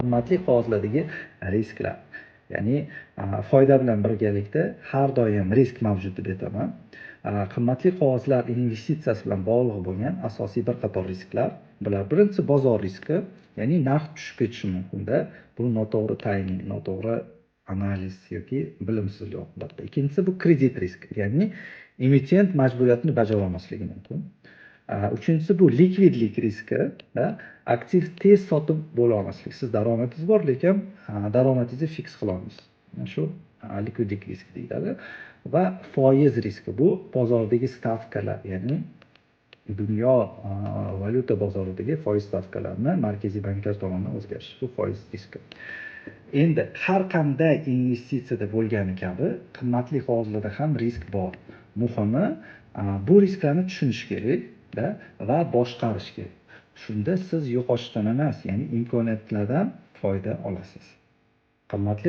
qimmatli qog'ozlardagi risklar. Ya'ni foyda bilan birgalikda har doim risk mavjud deb aytaman. Qimmatli qog'ozlar investitsiyasi bilan bog'liq bo'lgan asosiy bir qator risklar. Bular birinchisi bozor riski, ya'ni narx tushib ketishi mumkin-da. Bu noto'g'ri timing, noto'g'ri analiz yoki bilimsizlik oqibatida. Ikkinchisi bu kredit riski, ya'ni emitent majburiyatini bajara olmasligi mumkin. Uchinchisi bu likvidlik riski, aktiv tez sotib bo'la olmaslik. Siz daromadingiz bor, lekin daromadingizni fiks qila olmaysiz. Shu likvidlik riski deyiladi. Va foiz riski, bu bozordagi stavkalar, ya'ni dunyo valyuta bozoridagi foiz stavkalarini markaziy banklar tomonidan o'zgarishi, bu foiz riski. Endi har qanday investitsiyada bo'lgani kabi qimmatli qog'ozlarda ham risk bor. Muhimi bu risklarni tushunish kerak va boshqarish kerak. Shunda siz yo'qotishdan emas, ya'ni imkoniyatlardan foyda olasiz. Qimmatli